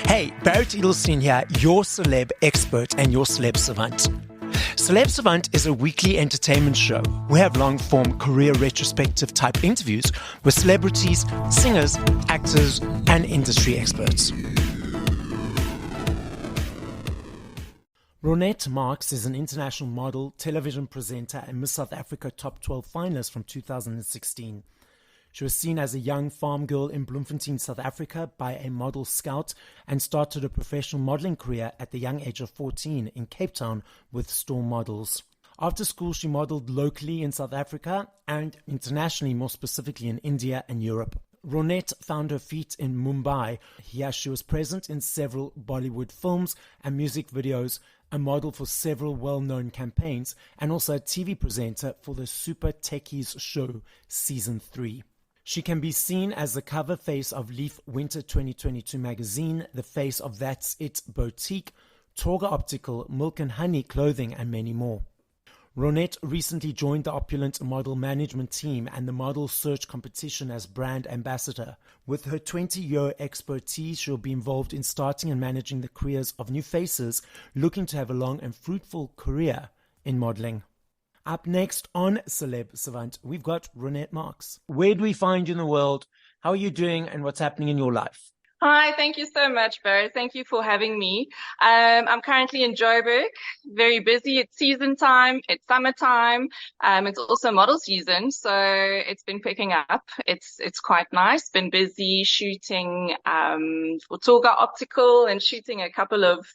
Hey, Barrett Edelstein here, your celeb expert and your Celeb Savant. Celeb Savant is a weekly entertainment show. We have long-form career retrospective type interviews with celebrities, singers, actors, and industry experts. Ronette Marx is an international model, television presenter, and Miss South Africa Top 12 finalist from 2016. She was seen as a young farm girl in Bloemfontein, South Africa by a model scout and started a professional modeling career at the young age of 14 in Cape Town with Storm Models. After school, she modeled locally in South Africa and internationally, more specifically in India and Europe. Ronette found her feet in Mumbai. Here she was present in several Bollywood films and music videos, a model for several well-known campaigns, and also a TV presenter for the Super Techies show Season 3. She can be seen as the cover face of Leaf Winter 2022 magazine, the face of That's It Boutique, Torga Optical, Milk and Honey Clothing, and many more. Ronette recently joined the opulent model management team and the model search competition as brand ambassador. With her 20-year expertise, she'll be involved in starting and managing the careers of new faces looking to have a long and fruitful career in modeling. Up next on Celeb Savant, we've got Ronette Marx. Where do we find you in the world? How are you doing and what's happening in your life? Hi, thank you so much, Barry. Thank you for having me. I'm currently in Joburg, very busy. It's season time, it's summertime. It's also model season, so it's been picking up. It's quite nice. Been busy shooting for Torga Optical and shooting a couple of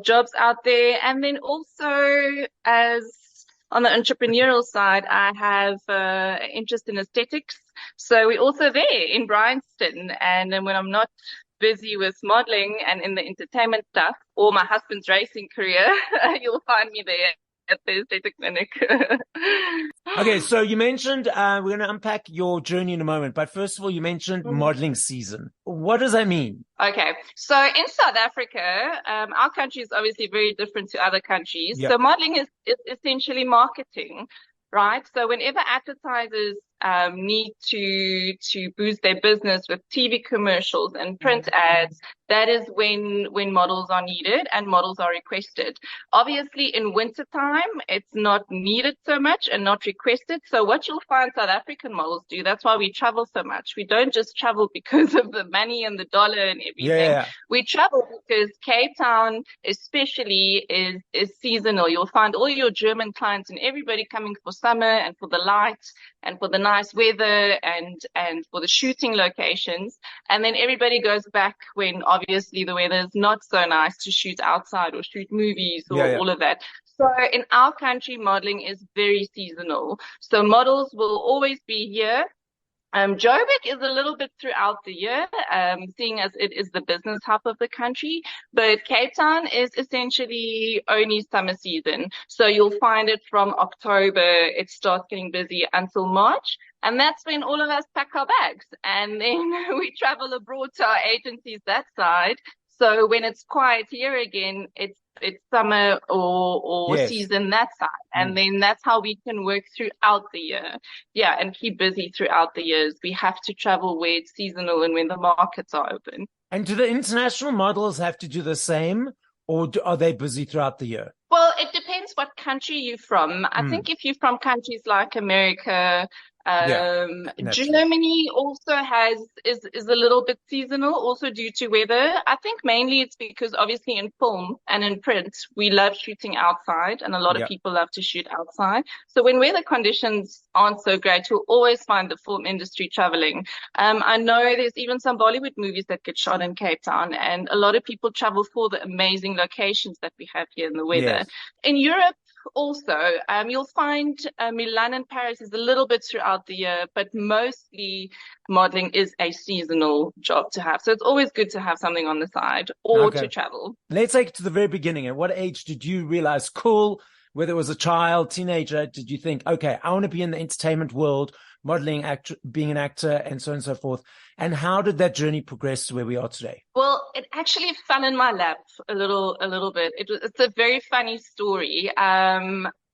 jobs out there. And then also on the entrepreneurial side, I have an interest in aesthetics. So we're also there in Bryanston. And then when I'm not busy with modeling and in the entertainment stuff or my husband's racing career, you'll find me there at the aesthetic clinic. Okay, so you mentioned, we're going to unpack your journey in a moment, but first of all, you mentioned modeling season. What does that mean? Okay, so in South Africa, our country is obviously very different to other countries. Yep. So modeling is essentially marketing, right? So whenever advertisers need to boost their business with TV commercials and print ads, that is when models are needed and models are requested. Obviously, in wintertime, it's not needed so much and not requested. So what you'll find South African models do, that's why we travel so much. We don't just travel because of the money and the dollar and everything. Yeah. We travel because Cape Town especially is seasonal. You'll find all your German clients and everybody coming for summer and for the lights and for the nice weather and for the shooting locations. And then everybody goes back when obviously the weather is not so nice to shoot outside or shoot movies or all of that. So in our country, modeling is very seasonal. So models will always be here. Joburg is a little bit throughout the year, seeing as it is the business hub of the country, but Cape Town is essentially only summer season. So you'll find it from October, it starts getting busy until March. And that's when all of us pack our bags and then we travel abroad to our agencies that side. So when it's quiet here again, it's summer or season that side. And then that's how we can work throughout the year. Yeah, and keep busy throughout the years. We have to travel where it's seasonal and when the markets are open. And do the international models have to do the same, or are they busy throughout the year? Well, it depends what country you're from. I think if you're from countries like America, Germany also is a little bit seasonal, also due to weather. I think mainly it's because obviously in film and in print, we love shooting outside and a lot of people love to shoot outside. So when weather conditions aren't so great, you'll always find the film industry traveling. I know there's even some Bollywood movies that get shot in Cape Town, and a lot of people travel for the amazing locations that we have here in the weather. In Europe, also, you'll find Milan and Paris is a little bit throughout the year, but mostly modeling is a seasonal job to have. So it's always good to have something on the side or to travel. Let's take it to the very beginning. At what age did you realize, cool, whether it was a child, teenager, did you think, okay, I want to be in the entertainment world, modeling, being an actor, and so on and so forth? And how did that journey progress to where we are today? Well, it actually fell in my lap a little bit. It's a very funny story.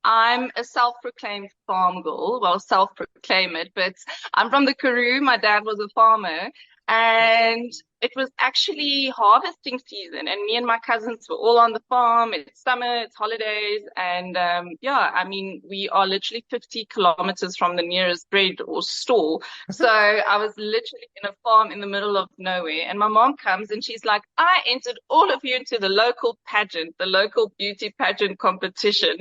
I'm a self-proclaimed farm girl. Well, self-proclaim it, but I'm from the Karoo. My dad was a farmer, and it was actually harvesting season, and me and my cousins were all on the farm. It's summer, it's holidays, and yeah, I mean, we are literally 50 kilometers from the nearest bread or store. So I was literally in a farm in the middle of nowhere, and my mom comes and she's like, I entered all of you into the local pageant, the local beauty pageant competition.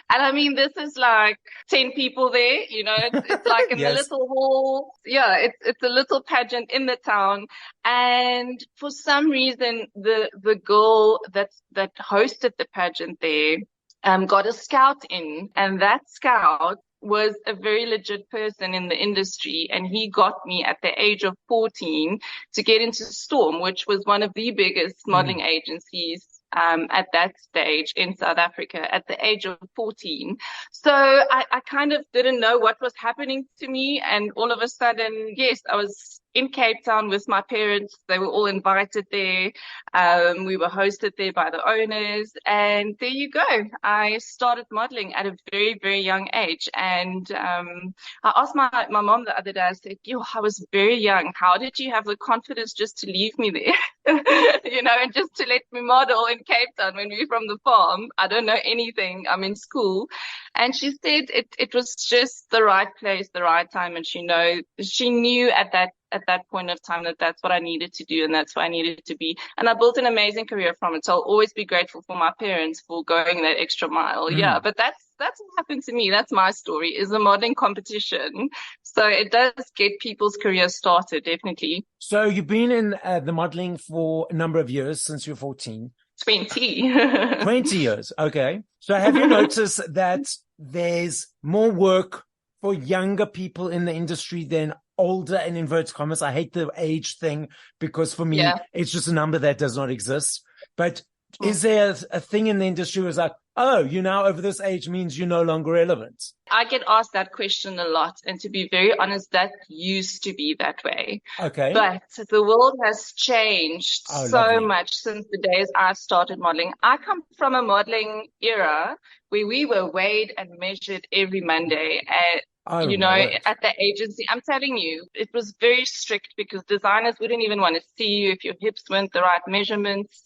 And I mean, this is like 10 people there, you know, it's like in the Yes. little hall. Yeah, it's a little pageant in the town. And for some reason, the girl that hosted the pageant there got a scout in, and that scout was a very legit person in the industry, and he got me at the age of 14 to get into Storm, which was one of the biggest modeling agencies at that stage in South Africa at the age of 14. So I kind of didn't know what was happening to me. And all of a sudden, yes, I was in Cape Town with my parents. They were all invited there. We were hosted there by the owners. And there you go. I started modeling at a very, very young age. And I asked my mom the other day, I said, yo, I was very young. How did you have the confidence just to leave me there? You know, and just to let me model in Cape Town when we were from the farm. I don't know anything. I'm in school. And she said it was just the right place, the right time. And she knew at that point of time that that's what I needed to do and that's what I needed to be. And I built an amazing career from it. So I'll always be grateful for my parents for going that extra mile. Yeah, but that's what happened to me. That's my story, is a modeling competition. So it does get people's careers started, definitely. So you've been in the modeling for a number of years, since you're 14. 20. 20 years. Okay. So have you noticed that there's more work for younger people in the industry than older, in inverted commas? I hate the age thing because for me, it's just a number that does not exist. But is there a thing in the industry where it's like, oh, you're now over this age means you're no longer relevant? I get asked that question a lot. And to be very honest, that used to be that way. Okay. But the world has changed so much since the days I started modeling. I come from a modeling era where we were weighed and measured every Monday at at the agency. I'm telling you, it was very strict because designers wouldn't even want to see you if your hips weren't the right measurements.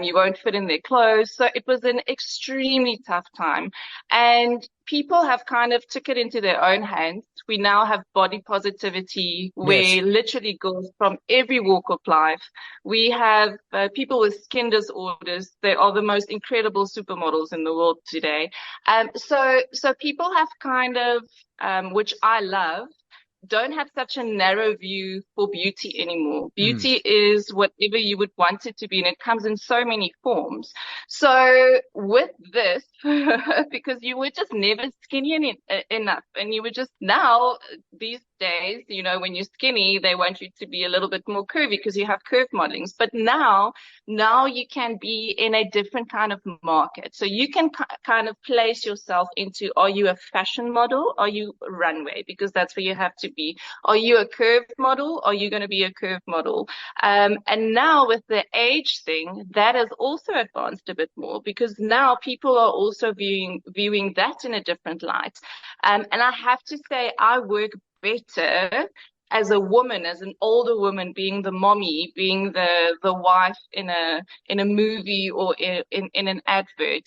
You won't fit in their clothes. So it was an extremely tough time. And people have kind of took it into their own hands. We now have body positivity where literally girls from every walk of life. We have people with skin disorders. They are the most incredible supermodels in the world today. So people have kind of, which I love, don't have such a narrow view for beauty anymore. Beauty is whatever you would want it to be, and it comes in so many forms. So with this, because you were just never skinny enough, and you were just now these days, you know, when you're skinny, they want you to be a little bit more curvy because you have curve modelings. But now you can be in a different kind of market. So you can kind of place yourself into, are you a fashion model? Are you a runway? Because that's where you have to be. Are you a curve model? Are you going to be a curve model? And now with the age thing, that has also advanced a bit more because now people are also viewing that in a different light. And I have to say, I work better as a woman, as an older woman, being the mommy, being the wife in a movie or in an advert,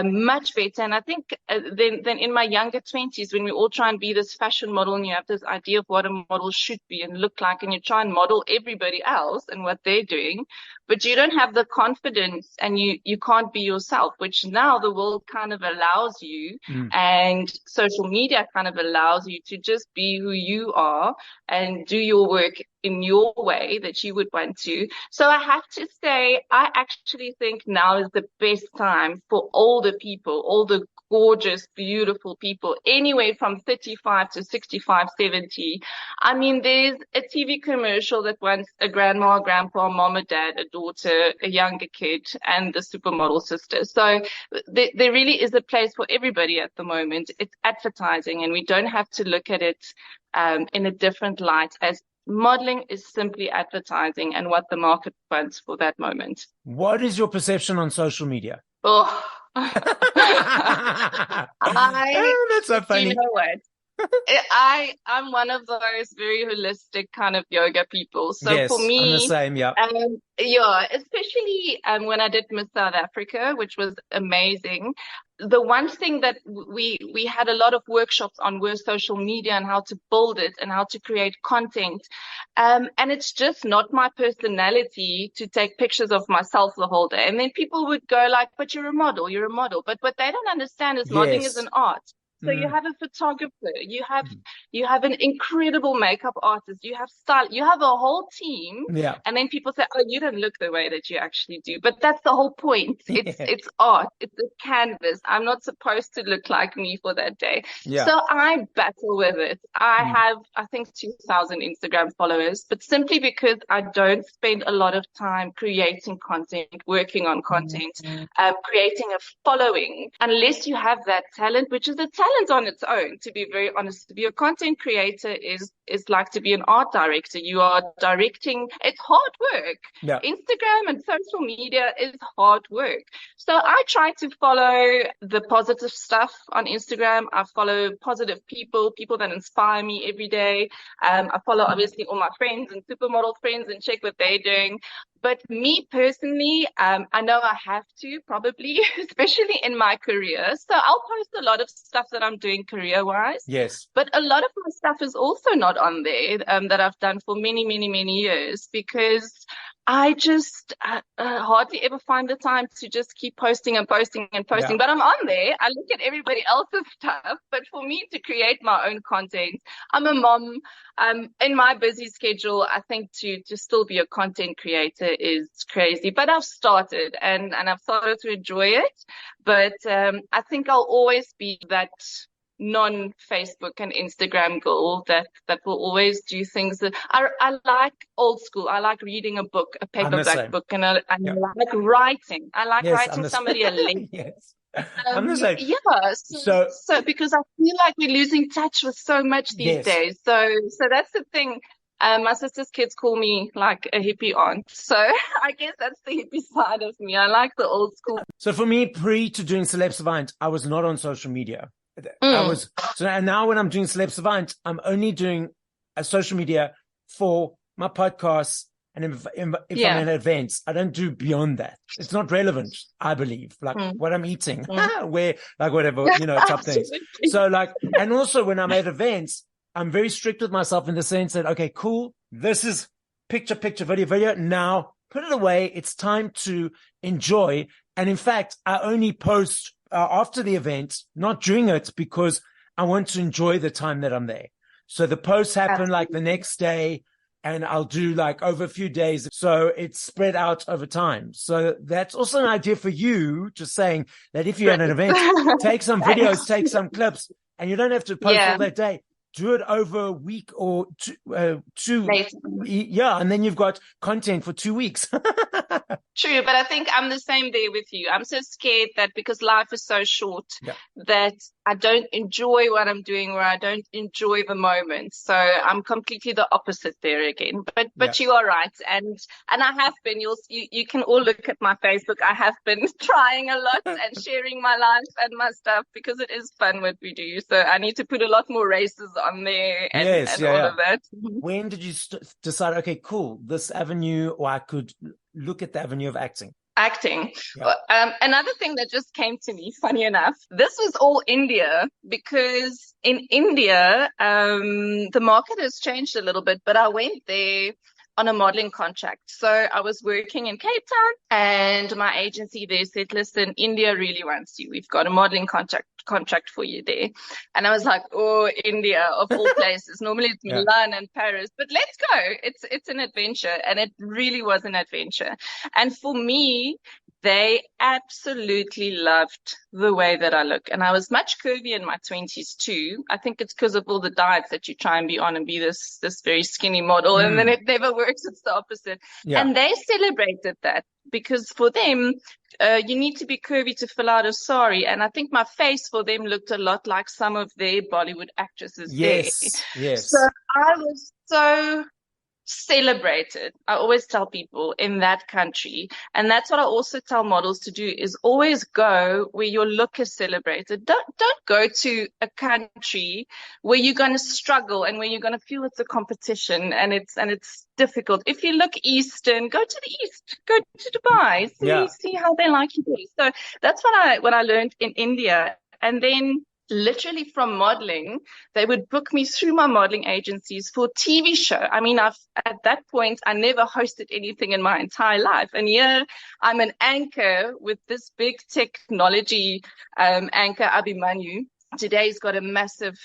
much better. And I think than in my younger 20s, when we all try and be this fashion model and you have this idea of what a model should be and look like, and you try and model everybody else and what they're doing, but you don't have the confidence and you can't be yourself, which now the world kind of allows you, and social media kind of allows you to just be who you are and do your work in your way that you would want to. So I have to say, I actually think now is the best time for older people, older, gorgeous, beautiful people, anywhere from 35 to 65, 70. I mean, there's a TV commercial that wants a grandma, grandpa, mom, a dad, a daughter, a younger kid, and the supermodel sister. So there really is a place for everybody at the moment. It's advertising, and we don't have to look at it in a different light, as modeling is simply advertising and what the market wants for that moment. What is your perception on social media? Oh, That's so Do you funny. know what? I'm one of those very holistic kind of yoga people. So for Yes, I'm the me, same. Yeah. yeah, especially when I did Miss South Africa, which was amazing. The one thing that we had a lot of workshops on were social media and how to build it and how to create content. And it's just not my personality to take pictures of myself the whole day. And then people would go like, "But you're a model, you're a model." But what they don't understand is modeling is Yes. an art. So you Mm. have a photographer, you have an incredible makeup artist, you have style, you have a whole team, Yeah. and then people say, "Oh, you don't look the way that you actually do." But that's the whole point. It's Yeah. it's art. It's a canvas. I'm not supposed to look like me for that day. Yeah. So I battle with it. I Mm. have, I think, 2,000 Instagram followers, but simply because I don't spend a lot of time creating content, working on content, creating a following, unless you have that talent, which is a talent on its own, to be very honest. To be a content creator is like to be an art director. You are directing, it's hard work. Yeah. Instagram and social media is hard work. So I try to follow the positive stuff on Instagram. I follow positive people that inspire me every day. I follow obviously all my friends and supermodel friends and check what they're doing. But me personally, I know I have to probably, especially in my career. So I'll post a lot of stuff that I'm doing career-wise. Yes. But a lot of my stuff is also not on there, that I've done for many, many, many years, because I just hardly ever find the time to just keep posting and posting and posting. Yeah. But I'm on there. I look at everybody else's stuff. But for me to create my own content, I'm a mom. In my busy schedule, I think to still be a content creator is crazy. But I've started and I've started to enjoy it. But I think I'll always be that non-Facebook and Instagram girl that will always do things that I like old school. I like reading a book, a I'm the paperback same. book, and I Yeah. like writing. I like Yes, I'm writing the somebody a letter. same. Yes. I'm the same. Yeah, So, so because I feel like we're losing touch with so much these yes. days. So that's the thing. My sister's kids call me like a hippie aunt. So I guess that's the hippie side of me. I like the old school. So for me, pre to doing Celeb Savant, I was not on social media. Mm. And now when I'm doing Celeb Savant, I'm only doing a social media for my podcasts. And if I'm in events, I don't do beyond that. It's not relevant, I believe, like what I'm eating, where, like whatever, type things. So like, and also when I'm at events, I'm very strict with myself in the sense that, okay, cool. This is picture, video. Now put it away. It's time to enjoy. And in fact, I only post after the event, not during it, because I want to enjoy the time that I'm there. So the posts happen like the next day, and I'll do like over a few days. So it's spread out over time. So that's also an idea for you, just saying that if you're at an event, take some videos, take some clips, and you don't have to post all that day. Do it over a week or two. Yeah. And then you've got content for 2 weeks. True, but I think I'm the same there with you. I'm so scared that because life is so short, that I don't enjoy what I'm doing, or I don't enjoy the moment. So I'm completely the opposite there again. But you are right, and I have been. You can all look at my Facebook. I have been trying a lot and sharing my life and my stuff, because it is fun what we do. So I need to put a lot more races on there and all of that. When did you decide? Okay, cool. This avenue, or I could look at the avenue of acting. Another thing that just came to me, funny enough, this was all India, because in India, the market has changed a little bit, but I went there on a modeling contract. So I was working in Cape Town, and my agency there said, "Listen, India really wants you. We've got a modeling contract for you there." And I was like, "Oh, India of all places. Normally it's Milan and Paris, but let's go. It's an adventure." And it really was an adventure. And for me, they absolutely loved the way that I look. And I was much curvy in my 20s too. I think it's because of all the diets that you try and be on and be this very skinny model. And then it never works. It's the opposite. And they celebrated that, because for them, you need to be curvy to fill out a sari. And I think my face for them looked a lot like some of their Bollywood actresses there. Yes. So I was celebrated. I always tell people in that country. And that's what I also tell models to do is always go where your look is celebrated. Don't go to a country where you're going to struggle and where you're going to feel it's a competition and it's difficult. If you look Eastern, go to the East, go to Dubai, see how they like you there. So that's what I learned in India. And then literally from modeling, they would book me through my modeling agencies for a TV show. I mean, at that point, I never hosted anything in my entire life. And here I'm an anchor with this big technology anchor, Abhimanyu. Today he's got a massive,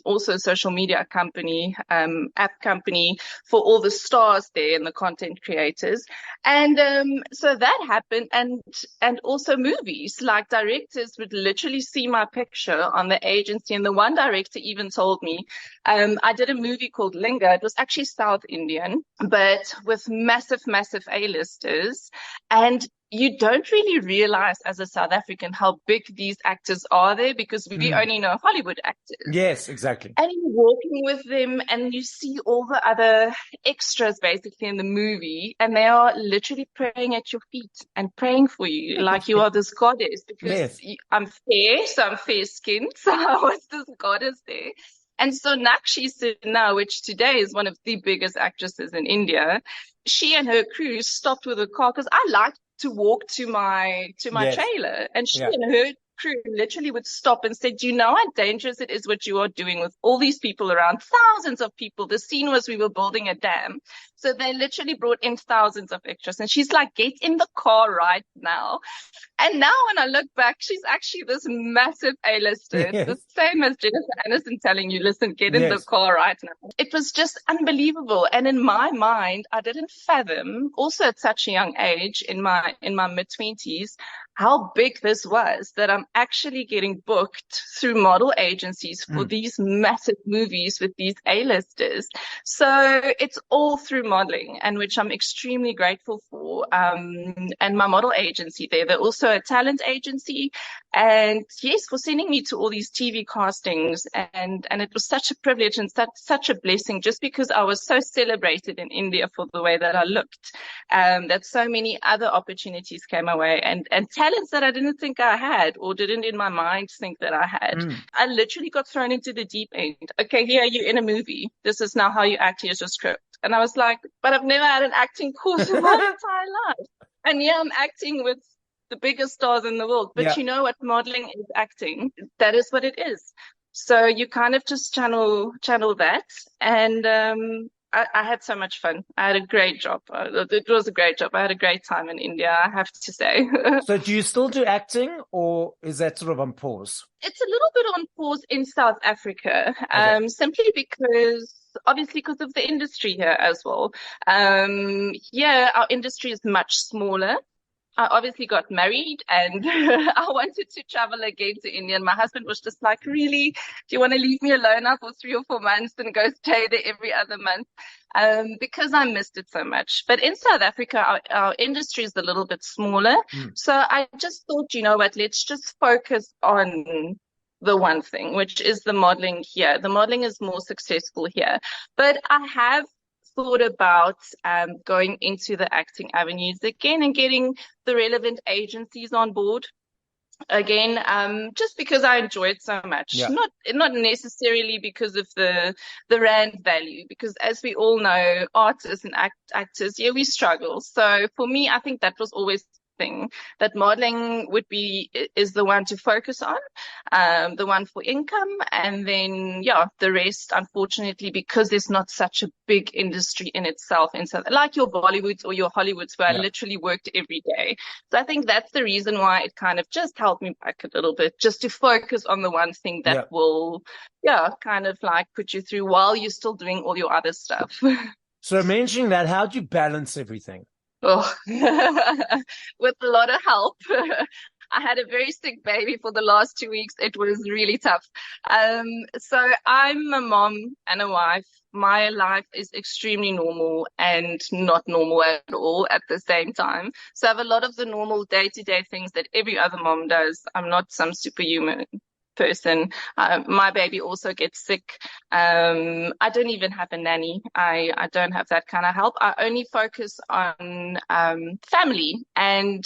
also social media company, app company for all the stars there and the content creators. And, so that happened. And also movies, like directors would literally see my picture on the agency. And the one director even told me, I did a movie called Linga. It was actually South Indian, but with massive, massive A-listers. And you don't really realize as a South African how big these actors are there because we only know Hollywood actors. Yes, exactly. And you're walking with them and you see all the other extras basically in the movie and they are literally praying at your feet and praying for you like you are this goddess because I'm fair, so I'm fair-skinned, so I was this goddess there. And so Nakshi Sinha, which today is one of the biggest actresses in India, she and her crew stopped with a car because I liked to walk to my trailer, and she and her crew literally would stop and say, do you know how dangerous it is what you are doing with all these people around, thousands of people? The scene was we were building a dam, so they literally brought in thousands of extras, and she's like, get in the car right now. And now when I look back, she's actually this massive A-lister. It's the same as Jennifer Aniston telling you, listen, get in the car right now. It was just unbelievable. And in my mind, I didn't fathom, also at such a young age, in my mid-20s, how big this was, that I'm actually getting booked through model agencies for these massive movies with these A-listers. So it's all through modeling, and which I'm extremely grateful for. And my model agency there, they're also a talent agency. And yes, for sending me to all these TV castings. And it was such a privilege and such a blessing just because I was so celebrated in India for the way that I looked, that so many other opportunities came my way and talents that I didn't think I had or didn't in my mind think that I had. I literally got thrown into the deep end. Okay, here you're in a movie. This is now how you act. Here's your script. And I was like, but I've never had an acting course in my entire life. And yeah, I'm acting with the biggest stars in the world. But you know what? Modeling is acting. That is what it is. So you kind of just channel that. And I had so much fun. I had a great job. It was a great job. I had a great time in India, I have to say. So do you still do acting, or is that sort of on pause? It's a little bit on pause in South Africa, simply because, obviously, because of the industry here as well. Here, our industry is much smaller. I obviously got married and I wanted to travel again to India. And my husband was just like, really? Do you want to leave me alone now for 3 or 4 months and go stay there every other month? Because I missed it so much. But in South Africa, our industry is a little bit smaller. So I just thought, you know what, let's just focus on the one thing, which is the modeling here. The modeling is more successful here. But I have thought about going into the acting avenues again and getting the relevant agencies on board again, just because I enjoy it so much. Not necessarily because of the rand value, because as we all know, artists and actors, we struggle. So for me, I think that was always thing that modeling is the one to focus on, the one for income, and then the rest, unfortunately, because there's not such a big industry in itself in South, like your Bollywoods or your Hollywoods, where I literally worked every day. So I think that's the reason why it kind of just held me back a little bit, just to focus on the one thing that will kind of like put you through while you're still doing all your other stuff. So mentioning that, how do you balance everything? Oh, with a lot of help. I had a very sick baby for the last 2 weeks. It was really tough. So I'm a mom and a wife. My life is extremely normal and not normal at all at the same time. So I have a lot of the normal day-to-day things that every other mom does. I'm not some superhuman. person. My baby also gets sick. I don't even have a nanny. I don't have that kind of help. I only focus on family. And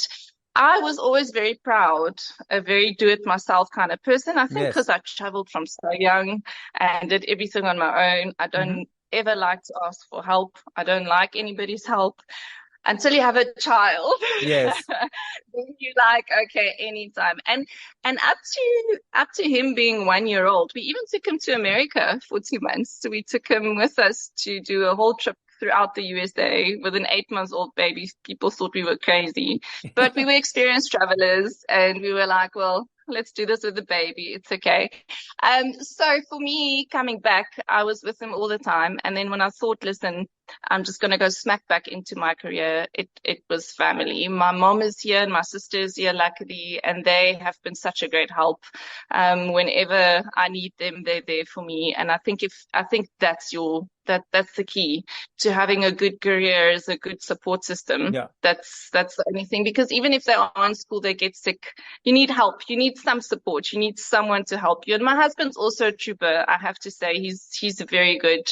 I was always very proud, a very do-it-myself kind of person. I think because Yes. I traveled from so young and did everything on my own. I Hmm. don't ever like to ask for help. I don't like anybody's help until you have a child. Yes. Then you're like, okay, anytime. And up to him being 1 year old, we even took him to America for 2 months. So we took him with us to do a whole trip throughout the USA with an 8 month old baby. People thought we were crazy, but we were experienced travelers, and we were like, well, let's do this with the baby. It's okay. So for me, coming back, I was with him all the time. And then when I thought, listen, I'm just going to go smack back into my career, it was family. My mom is here and my sister is here, luckily, and they have been such a great help. Whenever I need them, they're there for me. And I think that's the key to having a good career, is a good support system. Yeah. That's the only thing, because even if they are in school, they get sick, you need help, you need some support, you need someone to help you. And my husband's also a trooper, I have to say. He's very good.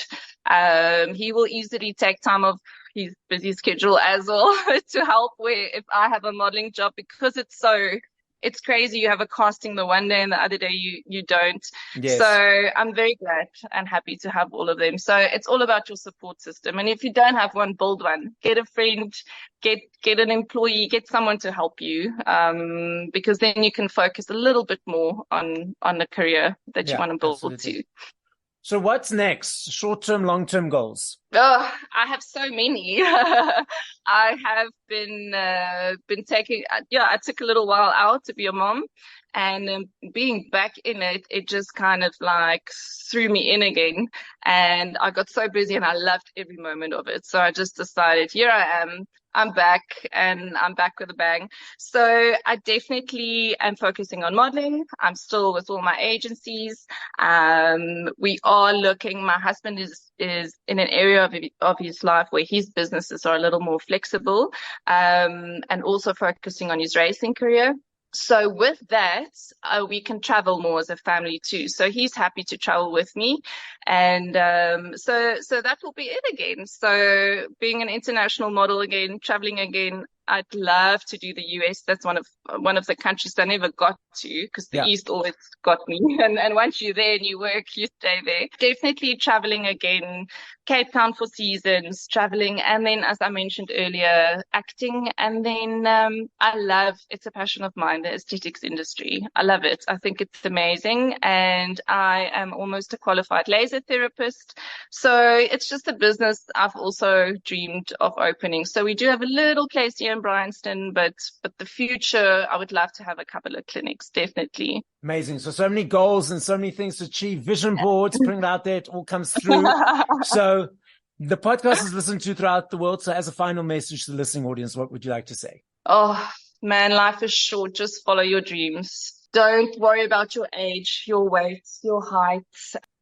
He will easily take time off his busy schedule as well to help, where if I have a modeling job, because it's crazy. You have a casting the one day and the other day you don't. So Yes. I'm very glad and happy to have all of them. So it's all about your support system. And if you don't have one, build one. Get a friend, get an employee, get someone to help you. Because then you can focus a little bit more on the career that you Yeah, want to build absolutely. to. So what's next? Short-term, long-term goals? Oh, I have so many. I have been taking, I took a little while out to be a mom, and being back in it, it just kind of like threw me in again. And I got so busy and I loved every moment of it. So I just decided, here I am. I'm back, and I'm back with a bang. So I definitely am focusing on modeling. I'm still with all my agencies. We are looking, my husband is in an area of his life where his businesses are a little more flexible, and also focusing on his racing career. So with that, we can travel more as a family too. So he's happy to travel with me. And so that will be it again. So being an international model again, traveling again. I'd love to do the US. That's one of the countries I never got to, because the Yeah. East always got me. And once you're there and you work, you stay there. Definitely traveling again, Cape Town for seasons, traveling, and then, as I mentioned earlier, acting. And then it's a passion of mine, the aesthetics industry. I love it. I think it's amazing. And I am almost a qualified laser therapist. So it's just a business I've also dreamed of opening. So we do have a little place here in Bryanston, but the future, I would love to have a couple of clinics, definitely. Amazing. So many goals and so many things to achieve. Vision boards, putting it out there, it all comes through. So the podcast is listened to throughout the world. So as a final message to the listening audience, what would you like to say? Oh, man, life is short. Just follow your dreams. Don't worry about your age, your weight, your height,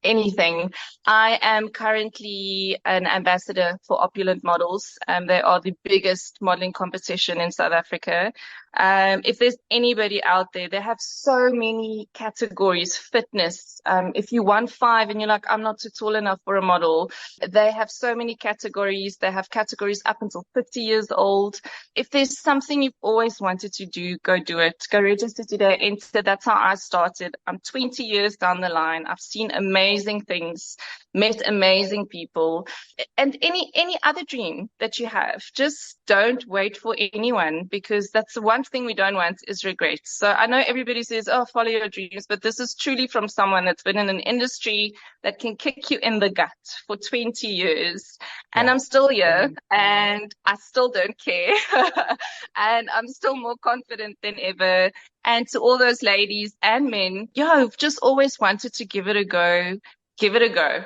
anything. I am currently an ambassador for Opulent Models. They are the biggest modeling competition in South Africa. If there's anybody out there, they have so many categories, fitness. If you want 5 and you're like, I'm not too tall enough for a model, they have so many categories. They have categories up until 50 years old. If there's something you've always wanted to do, go do it. Go register today, enter. That's how I started. I'm 20 years down the line. I've seen amazing things, met amazing people, and any other dream that you have, just don't wait for anyone, because that's the one thing we don't want is regret. So I know everybody says, oh, follow your dreams, but this is truly from someone that's been in an industry that can kick you in the gut for 20 years. And I'm still here, and I still don't care. And I'm still more confident than ever. And to all those ladies and men, who've just always wanted to give it a go, give it a go.